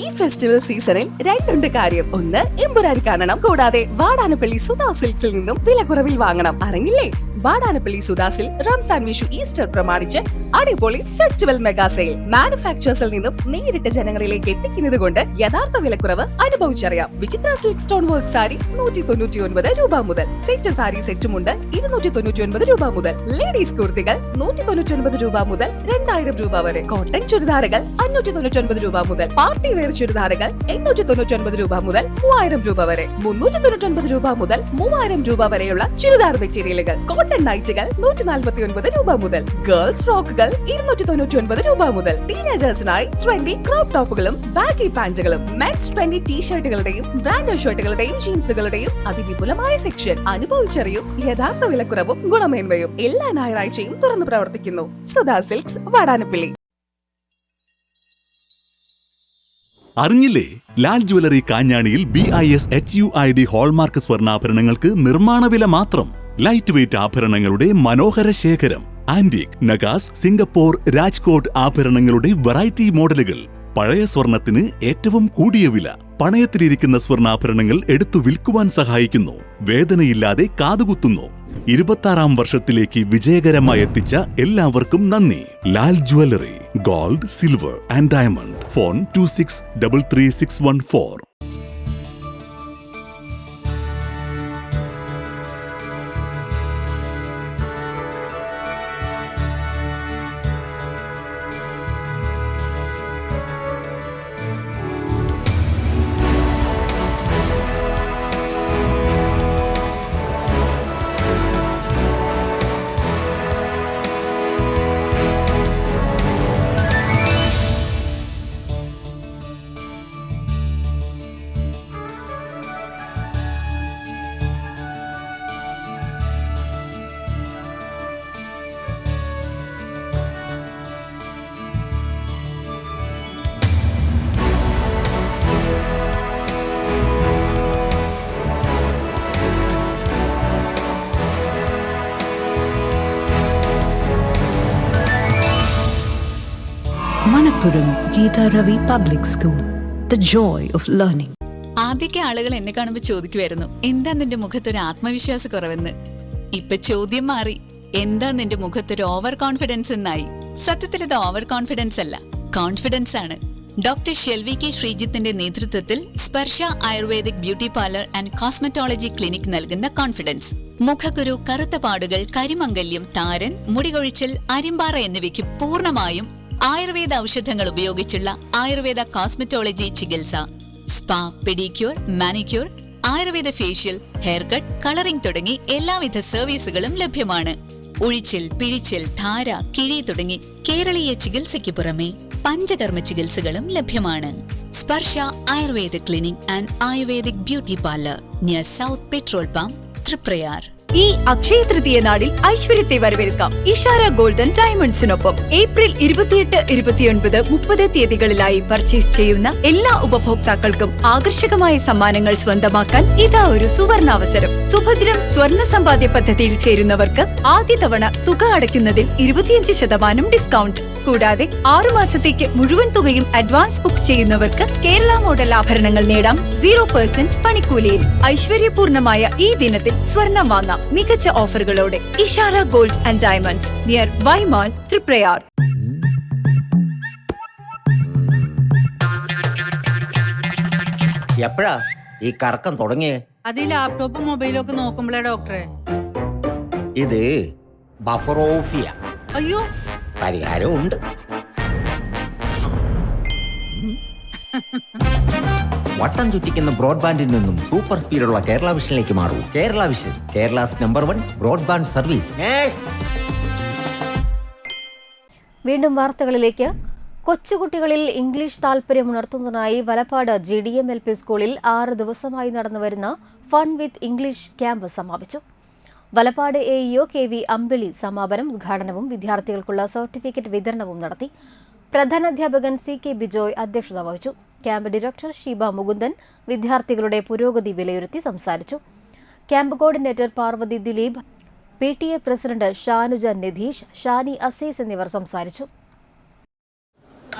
ഈ ഫെസ്റ്റിവൽ സീസണിൽ രണ്ടുണ്ട് കാര്യം. ഒന്ന് എമ്പുരാൻ കാണണം, കൂടാതെ വാടാനപ്പള്ളി സുധാ സിൽക്സിൽ നിന്നും വിലക്കുറവിൽ വാങ്ങണം. അറിഞ്ഞില്ലേ? വാടാനപ്പള്ളി സുധാസിൽ റംസാൻ വിഷു ഈസ്റ്റർ പ്രമാണിച്ച് അടിപൊളി ഫെസ്റ്റിവൽ മെഗാ സെയിൽ. മാനുഫാക്ചേഴ്സിൽ നിന്നും നേരിട്ട് ജനങ്ങളിലേക്ക് എത്തിക്കുന്നത് കൊണ്ട് യഥാർത്ഥ വിലക്കുറവ് അനുഭവിച്ചറിയാം. വിചിത്ര സിൽക്ക് സ്റ്റോൺ വർക്ക് സാരി 199 രൂപ മുതൽ, സെറ്റ് സാരി സെറ്റുമുണ്ട് 299 രൂപ മുതൽ, ലേഡീസ് കുർത്തികൾ 199 രൂപ മുതൽ 2000 രൂപ വരെ, കോട്ടൺ ചുരിദാറുകൾ 599 രൂപ മുതൽ, പാർട്ടി വെയർ ചുരിദാറുകൾ 899 രൂപ മുതൽ 3000 രൂപ വരെ, 399 രൂപ മുതൽ 3000 രൂപ വരെയുള്ള ചുരിദാർ മെറ്റീരിയലുകൾ, കോട്ടൺ നൈറ്റുകൾ 149 രൂപ മുതൽ, ഗേൾസ് ഫ്രോക്കുകൾ 299 രൂപ മുതൽ, ടീനേജേഴ്സിനായി 20 ക്രോപ്പ് ടോപ്പുകളും ബാഗി പാന്റുകളും, മെൻസ് 20 ടീഷർട്ടുകളുടെയും ബ്രാൻഡഡ് ഷർട്ടുകളുടെയും ജീൻസുകളുടെയും അതിവിപുലമായ സെക്ഷൻ. അനുഭവിച്ചറിയും യഥാർത്ഥ വിലക്കുറവും ഗുണമേന്മയും. എല്ലാ ഞായറാഴ്ചയും തുറന്നു പ്രവർത്തിക്കുന്നു. സുധാ സിൽക്സ്, വാടാനപ്പള്ളി. അറിഞ്ഞില്ലേ? ലാൽ ജ്വല്ലറി കാഞ്ഞാണിയിൽ BIS HUID ഹോൾമാർക്ക് സ്വർണ്ണാഭരണങ്ങൾക്ക് നിർമ്മാണ വില മാത്രം. ലൈറ്റ് വെയ്റ്റ് ആഭരണങ്ങളുടെ മനോഹര ശേഖരം, ആന്റിക്, നഗാസ്, സിംഗപ്പൂർ, രാജ്കോട്ട് ആഭരണങ്ങളുടെ വെറൈറ്റി മോഡലുകൾ. പഴയ സ്വർണത്തിന് ഏറ്റവും കൂടിയ വില. പണയത്തിലിരിക്കുന്ന സ്വർണ്ണാഭരണങ്ങൾ എടുത്തു വിൽക്കുവാൻ സഹായിക്കുന്നു. വേദനയില്ലാതെ കാതുകുത്തുന്നു. 26ാം വർഷത്തിലേക്ക് വിജയകരമായി എത്തിച്ച എല്ലാവർക്കും നന്ദി. Lal jewellery, gold, silver and diamond. Phone 26333614. Manappuram Geeta Ravi Public School, the joy of learning. ആദ്യമൊക്കെ ആളുകൾ എന്നെ കാണുമ്പോൾ ചോദിക്കുമായിരുന്നു, എന്താ നിന്റെ മുഖത്തൊരു ആത്മവിശ്വാസ കുറവെന്ന്. ഇപ്പൊ ചോദ്യം മാറി, എന്താ നിന്റെ മുഖത്തൊരു ഓവർ കോൺഫിഡൻസ് എന്നായി. സത്യത്തിൽ ഇത് ഓവർ കോൺഫിഡൻസ് അല്ല, കോൺഫിഡൻസ് ആണ്. ഡോക്ടർ ഷെൽവി കെ ശ്രീജിത്തിന്റെ നേതൃത്വത്തിൽ Sparsha ayurvedic beauty parlour and cosmetology clinic നൽകുന്ന കോൺഫിഡൻസ്. മുഖക്കുരു, കറുത്ത പാടുകൾ, കരിമംഗല്യം, താരൻ, മുടികൊഴിച്ചൽ, അരിമ്പാറ എന്നിവയ്ക്ക് പൂർണ്ണമായും ആയുർവേദ ഔഷധങ്ങൾ ഉപയോഗിച്ചുള്ള ആയുർവേദ കോസ്മെറ്റോളജി ചികിത്സ. Spa, pedicure, manicure, Ayurveda facial, hair cut, colouring തുടങ്ങി എല്ലാവിധ സർവീസുകളും ലഭ്യമാണ്. ഉഴിച്ചിൽ, പിഴിച്ചിൽ, ധാര, കിഴി തുടങ്ങി കേരളീയ ചികിത്സയ്ക്ക് പുറമെ പഞ്ചകർമ്മ ചികിത്സകളും ലഭ്യമാണ്. Sparsha Ayurveda clinic and ayurvedic beauty parlour near south petrol pump, Triprayar. ഈ അക്ഷയ തൃതീയ നാളിൽ ഐശ്വര്യത്തെ വരവേൽക്കാം ഇഷാര ഗോൾഡൻ ഡയമണ്ട്സിനൊപ്പം. ഏപ്രിൽ 28, 29, 30 തീയതികളിലായി പർച്ചേസ് ചെയ്യുന്ന എല്ലാ ഉപഭോക്താക്കൾക്കും ആകർഷകമായ സമ്മാനങ്ങൾ സ്വന്തമാക്കാൻ ഇതാ ഒരു സുവർണാവസരം. സുഭദ്രം സ്വർണ്ണ സമ്പാദ്യ പദ്ധതിയിൽ ചേരുന്നവർക്ക് ആദ്യ തവണ തുക അടയ്ക്കുന്നതിൽ 25% ഡിസ്കൗണ്ട്. കൂടാതെ 6 മാസത്തേക്ക് മുഴുവൻ തുകയും അഡ്വാൻസ് ബുക്ക് ചെയ്യുന്നവർക്ക് കേരള മോഡൽ ആഭരണങ്ങൾ നേടാം 0% പണിക്കൂലിയിൽ. ഐശ്വര്യപൂർണമായ ഈ ദിനത്തിൽ സ്വർണം വാങ്ങാം മികച്ച ഓഫറുകളോടെ. Ishara gold and diamonds near Y Mall, Triprayar. എപ്പോഴാ ഈ കറക്കം തുടങ്ങിയേ? അത് ലാപ്ടോപ്പും മൊബൈലും ഒക്കെ നോക്കുമ്പോഴേ ഡോക്ടറെ. ഇത് ബഫറോഫിയ. അയ്യോ, പരിഹാരം ഉണ്ട്. വട്ടം ചുറ്റിക്കുന്ന ബ്രോഡ്ബാൻഡിൽ നിന്നും സൂപ്പർ സ്പീഡുള്ള കേരള വിഷനിലേക്ക് മാറൂ. Kerala vision, Kerala's number 1 broadband service. വീണ്ടും വാർത്തകളിലേക്ക്. കൊച്ചുകുട്ടികളിൽ ഇംഗ്ലീഷ് താൽപര്യമുണർത്തുന്നതിനായി വലപ്പാട് GDM LP സ്കൂളിൽ 6 ദിവസമായി നടന്നുവരുന്ന ഫൺ വിത്ത് ഇംഗ്ലീഷ് ക്യാമ്പ് സമാപിച്ചു. വലപ്പാട് AEO KV അമ്പിളി സമാപനം ഉദ്ഘാടനവും വിദ്യാർത്ഥികൾക്കുള്ള സർട്ടിഫിക്കറ്റ് വിതരണവും നടത്തി. പ്രധാനാധ്യാപകൻ CK ബിജോയ് അധ്യക്ഷത വഹിച്ചു. ക്യാമ്പ് ഡയറക്ടർ ഷീബ മുകുന്ദൻ വിദ്യാർത്ഥികളുടെ പുരോഗതി വിലയിരുത്തി സംസാരിച്ചു. Camp coordinator Parvathy Dileep, PTA president Shanuja Nidheesh, Shani Azeez എന്നിവർ സംസാരിച്ചു.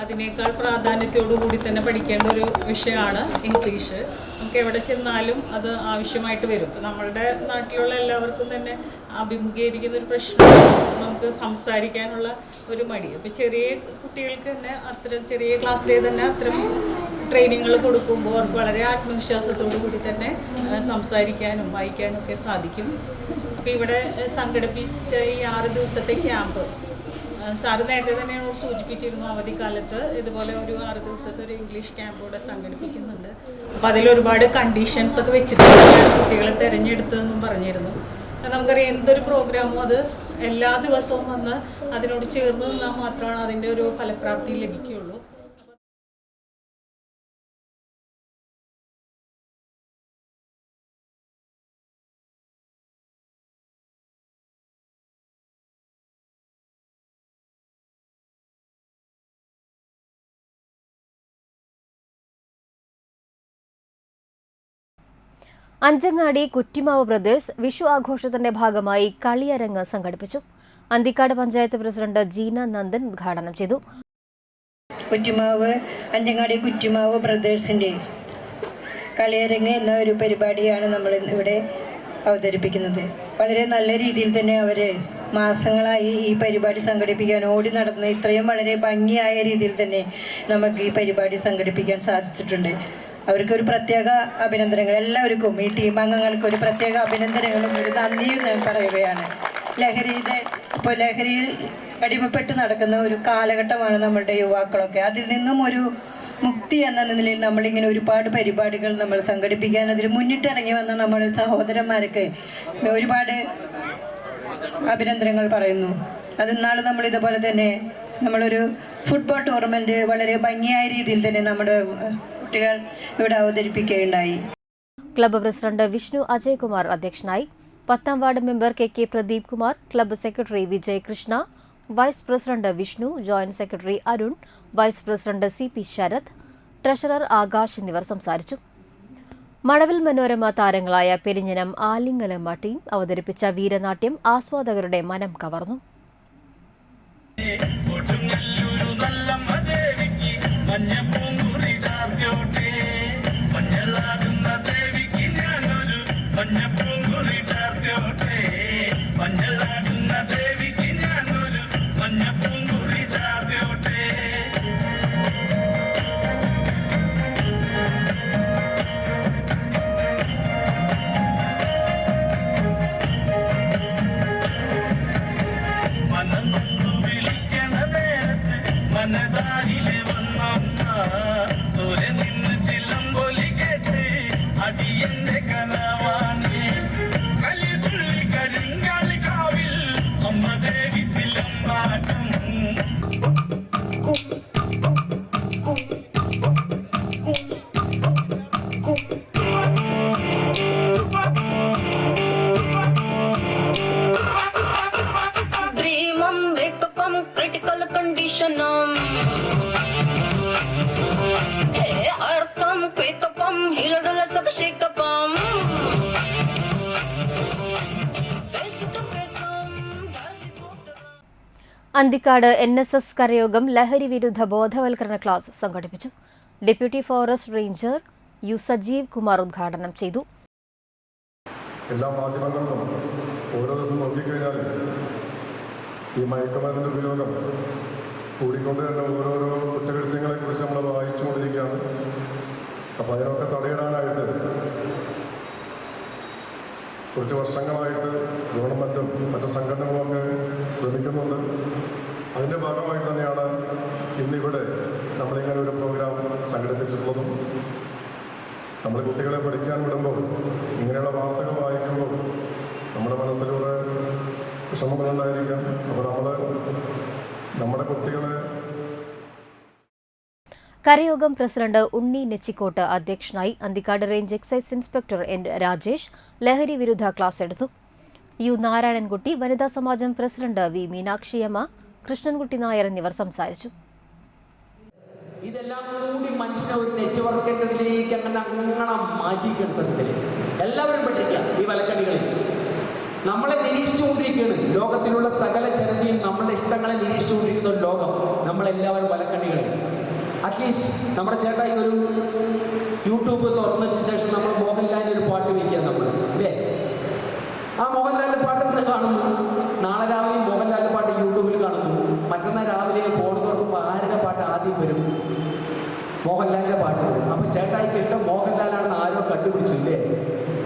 അതിനേക്കാൾ പ്രാധാന്യത്തോടു കൂടി തന്നെ പഠിക്കേണ്ട ഒരു വിഷയമാണ് ഇംഗ്ലീഷ്. നമുക്ക് എവിടെ ചെന്നാലും അത് ആവശ്യമായിട്ട് വരും. നമ്മളുടെ നാട്ടിലുള്ള എല്ലാവർക്കും തന്നെ അഭിമുഖീകരിക്കുന്ന ഒരു പ്രശ്നം നമുക്ക് സംസാരിക്കാനുള്ള ഒരു മടി. അപ്പോൾ ചെറിയ കുട്ടികൾക്ക് തന്നെ അത്തരം ചെറിയ ക്ലാസ്സിലെ തന്നെ അത്തരം ട്രെയിനിങ്ങുകൾ കൊടുക്കുമ്പോൾ അവർക്ക് വളരെ ആത്മവിശ്വാസത്തോടു കൂടി തന്നെ സംസാരിക്കാനും വായിക്കാനും ഒക്കെ സാധിക്കും. അപ്പോൾ ഇവിടെ സംഘടിപ്പിച്ച ഈ 6 ദിവസത്തെ ക്യാമ്പ് സാറ് നേരത്തെ തന്നെ സൂചിപ്പിച്ചിരുന്നു, അവധിക്കാലത്ത് ഇതുപോലെ ഒരു 6 ദിവസത്തെ ഒരു ഇംഗ്ലീഷ് ക്യാമ്പ് ഇവിടെ സംഘടിപ്പിക്കുന്നുണ്ട്. അപ്പോൾ അതിലൊരുപാട് കണ്ടീഷൻസ് ഒക്കെ വെച്ചിട്ടാണ് കുട്ടികളെ തിരഞ്ഞെടുത്തതെന്നും പറഞ്ഞിരുന്നു. നമുക്കറിയാം എന്തൊരു പ്രോഗ്രാമും അത് എല്ലാ ദിവസവും വന്ന് അതിനോട് ചേർന്ന് നിന്നാൽ മാത്രമാണ് അതിൻ്റെ ഒരു ഫലപ്രാപ്തി ലഭിക്കുകയുള്ളൂ. അഞ്ചങ്ങാടി കുറ്റിമാവ് ബ്രദേഴ്സ് വിഷു ആഘോഷത്തിന്റെ ഭാഗമായി കളിയരങ്ങ് സംഘടിപ്പിച്ചു. അന്തിക്കാട് പഞ്ചായത്ത് പ്രസിഡന്റ് ജീന നന്ദൻ ഉദ്ഘാടനം ചെയ്തു. അഞ്ചങ്ങാടി കുറ്റിമാവ് ബ്രദേഴ്സിന്റെ കളിയരങ്ങ് എന്ന ഒരു പരിപാടിയാണ് നമ്മൾ ഇവിടെ അവതരിപ്പിക്കുന്നത്. വളരെ നല്ല രീതിയിൽ തന്നെ അവർ മാസങ്ങളായി ഈ പരിപാടി സംഘടിപ്പിക്കാൻ ഓടി നടന്ന് ഇത്രയും വളരെ ഭംഗിയായ രീതിയിൽ തന്നെ നമുക്ക് ഈ പരിപാടി സംഘടിപ്പിക്കാൻ സാധിച്ചിട്ടുണ്ട്. അവർക്കൊരു പ്രത്യേക അഭിനന്ദനങ്ങൾ, എല്ലാവർക്കും ഈ ടീം അംഗങ്ങൾക്ക് ഒരു പ്രത്യേക അഭിനന്ദനങ്ങളും ഒരു നന്ദിയും ഞാൻ പറയുകയാണ്. ലഹരിയിൽ അടിമപ്പെട്ട് നടക്കുന്ന ഒരു കാലഘട്ടമാണ് നമ്മളുടെ യുവാക്കളൊക്കെ. അതിൽ നിന്നും ഒരു മുക്തി എന്ന നിലയിൽ നമ്മളിങ്ങനെ ഒരുപാട് പരിപാടികൾ നമ്മൾ സംഘടിപ്പിക്കാൻ അതിൽ മുന്നിട്ടിറങ്ങി വന്ന നമ്മുടെ സഹോദരന്മാർക്ക് ഒരുപാട് അഭിനന്ദനങ്ങൾ പറയുന്നു. അതിന്നാൾ നമ്മൾ ഇതുപോലെ തന്നെ നമ്മളൊരു ഫുട്ബോൾ ടൂർണമെന്റ് വളരെ ഭംഗിയായ രീതിയിൽ തന്നെ നമ്മുടെ കുട്ടികൾ ഇവിടെ അവതരിപ്പിക്കുകയുണ്ടായി. ക്ലബ്ബ് പ്രസിഡന്റ് വിഷ്ണു അജയ് കുമാർ അധ്യക്ഷനായി. 10ാം ward member K Pradeep Kumar, club secretary Vijay Krishna, vice president Vishnu, joint secretary Arun, vice president CP Sarath, treasurer Akash എന്നിവർ സംസാരിച്ചു. മഴവിൽ മനോരമ താരങ്ങളായ പെരിഞ്ഞനം ആലിംഗലമ്മ ടീം അവതരിപ്പിച്ച വീരനാട്യം ആസ്വാദകരുടെ മനം കവർന്നു. അന്തിക്കാട് NSS കരയോഗം ലഹരി വിരുദ്ധ ബോധവൽക്കരണ ക്ലാസ് സംഘടിപ്പിച്ചു. Deputy forest ranger U Sajeev Kumar ഉദ്ഘാടനം ചെയ്തു. എല്ലാ മാധ്യമങ്ങളിലും ഓരോ ദിവസം നോക്കിക്കഴിഞ്ഞാൽ ഈ മയക്കുമരുന്നിൻ്റെ ഉപയോഗം കൂടിക്കൊണ്ട് തന്നെ ഓരോരോ കുറ്റകൃത്യങ്ങളെക്കുറിച്ച് നമ്മൾ വായിച്ചുകൊണ്ടിരിക്കുകയാണ്. അപ്പോൾ അതിനൊക്കെ തടയിടാനായിട്ട് കുറച്ച് വർഷങ്ങളായിട്ട് ഗവൺമെൻറ്റും മറ്റ് സംഘടനകളുമൊക്കെ ശ്രമിക്കുന്നുണ്ട്. അതിൻ്റെ ഭാഗമായി തന്നെയാണ് ഇന്നിവിടെ നമ്മളിങ്ങനെ ഒരു പ്രോഗ്രാം സംഘടിപ്പിച്ചിട്ടുള്ളതും. നമ്മൾ കുട്ടികളെ പഠിക്കാൻ വിടുമ്പോൾ ഇങ്ങനെയുള്ള വാർത്തകൾ വായിക്കുമ്പോൾ നമ്മുടെ മനസ്സിലൂടെ വിഷമങ്ങളുണ്ടായിരിക്കാം. അപ്പോൾ നമ്മുടെ കുട്ടികളെ കരയോഗം പ്രസിഡന്റ് ഉണ്ണി നെച്ചിക്കോട്ട് അധ്യക്ഷനായി. Anthikad range excise inspector N Rajesh ലഹരി വിരുദ്ധ ക്ലാസ് എടുത്തു. യു നാരായണൻകുട്ടി, വനിതാ സമാജം പ്രസിഡന്റ് V മീനാക്ഷിയമ്മ, കൃഷ്ണൻകുട്ടി നായർ എന്നിവർ സംസാരിച്ചു. ഇതെല്ലാം കൂടി മനുഷ്യനെ ഒരു നെറ്റ്വർക്കിൻ്റെതിലേക്ക് അങ്ങനെ മാറ്റിയിരിക്കുകയാണ്. സത്യത്തിൽ എല്ലാവരും പഠിക്കുക ഈ വലക്കടികളിൽ. നമ്മളെ നിരീക്ഷിച്ചുകൊണ്ടിരിക്കുകയാണ്. ലോകത്തിലുള്ള സകല ജനതയും നമ്മളുടെ ഇഷ്ടങ്ങളെ നിരീക്ഷിച്ചുകൊണ്ടിരിക്കുന്ന ഒരു ലോകം. നമ്മൾ നമ്മളെല്ലാവരും വലക്കണ്ണികളെ. അറ്റ്ലീസ്റ്റ് നമ്മുടെ ചേട്ടായി ഒരു യൂട്യൂബ് തുറന്നിട്ട് ശേഷം നമ്മൾ മോഹൻലാലിൻ്റെ ഒരു പാട്ട് വയ്ക്കുക നമ്മൾ, അല്ലേ? ആ മോഹൻലാലിൻ്റെ പാട്ട് ഇന്ന് കാണുന്നു, നാളെ രാവിലെ മോഹൻലാലിൻ്റെ പാട്ട് യൂട്യൂബിൽ കാണുന്നു, മറ്റന്നാൾ രാവിലെ ഫോൺ തുറക്കുമ്പോൾ ആരുടെ പാട്ട് ആദ്യം വരും? മോഹൻലാലിൻ്റെ പാട്ട് വരും. അപ്പോൾ ചേട്ടായിക്ക് ഇഷ്ടം മോഹൻലാലാണെന്ന് ആരോ കണ്ടുപിടിച്ചില്ലേ?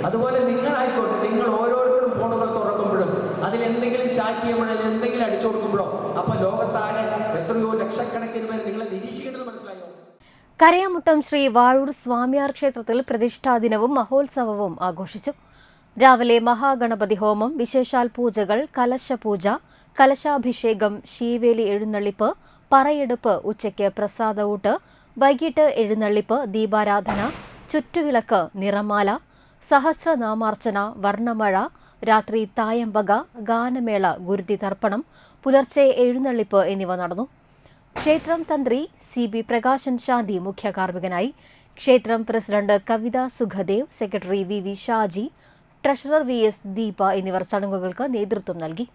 അതുപോലെ നിങ്ങളായിക്കോട്ടെ, നിങ്ങൾ ഓരോരുത്തരും ഫോണുകൾ തുറക്കുമ്പോഴും അതിലെന്തെങ്കിലും ചാറ്റ് ചെയ്യുമ്പോഴോ എന്തെങ്കിലും അടിച്ചു കൊടുക്കുമ്പോഴോ അപ്പോൾ ലോകത്താകെ എത്രയോ ലക്ഷക്കണക്കിന് പേര് നിങ്ങളെ നിരീക്ഷിക്കേണ്ടത് മനസ്സിലായോ? കരയാമുട്ടം ശ്രീ വാഴൂർ സ്വാമിയാർ ക്ഷേത്രത്തിൽ പ്രതിഷ്ഠാ ദിനവും മഹോത്സവവും ആഘോഷിച്ചു. രാവിലെ മഹാഗണപതി ഹോമം, വിശേഷാൽ പൂജകൾ, കലശപൂജ, കലശാഭിഷേകം, ശീവേലി എഴുന്നള്ളിപ്പ്, പറയെടുപ്പ്, ഉച്ചയ്ക്ക് പ്രസാദഊട്ട്, വൈകിട്ട് എഴുന്നള്ളിപ്പ്, ദീപാരാധന, ചുറ്റുവിളക്ക്, നിറമാല, സഹസ്രനാമാർച്ചന, വർണ്ണമഴ, രാത്രി തായമ്പക, ഗാനമേള, ഗുരുതി തർപ്പണം, പുലർച്ചെ എഴുന്നള്ളിപ്പ് എന്നിവ നടന്നു. ക്ഷേത്രം തന്ത്രി CB പ്രകാശൻ ശാന്തി മുഖ്യ കാർമ്മികനായി. ക്ഷേത്രം president Kavitha Sukhdev, secretary VV Shaji, treasurer VS Deepa എന്നിവർ ചടങ്ങുകൾക്ക് നേതൃത്വം നൽകി.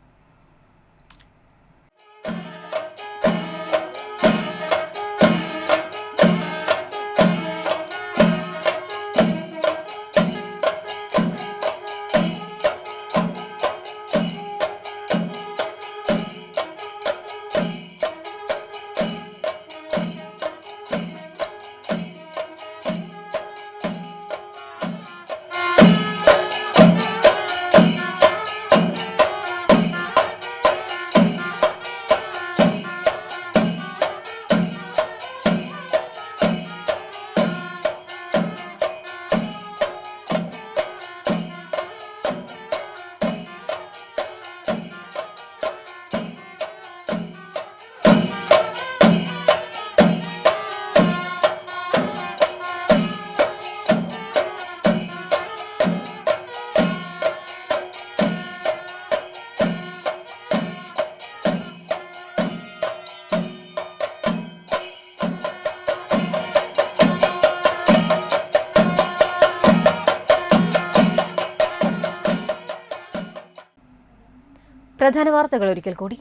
പ്രധാന വാർത്തകൾ ഒരിക്കൽ കൂടി.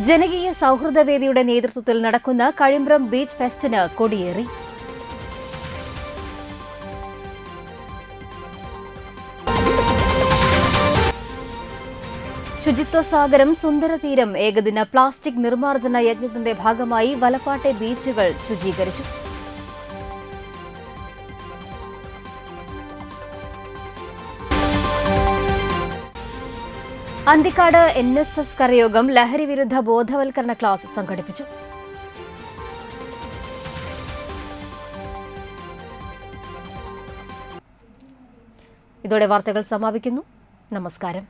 ജനകീയ സൗഹൃദവേദിയുടെ നേതൃത്വത്തിൽ നടക്കുന്ന കഴിമ്പ്രം ബീച്ച് ഫെസ്റ്റിന് കൊടിയേറി. ശുചിത്വ സാഗരം സുന്ദരതീരം ഏകദിന പ്ലാസ്റ്റിക് നിർമ്മാർജ്ജന യജ്ഞത്തിന്റെ ഭാഗമായി വലപ്പാട്ടെ ബീച്ചുകൾ ശുചീകരിച്ചു. അന്തിക്കാട് NSS കരയോഗം ലഹരി വിരുദ്ധ ബോധവൽക്കരണ ക്ലാസ് സംഘടിപ്പിച്ചു. ഇതോടെ വാർത്തകൾ സമാപിക്കുന്നു. നമസ്കാരം.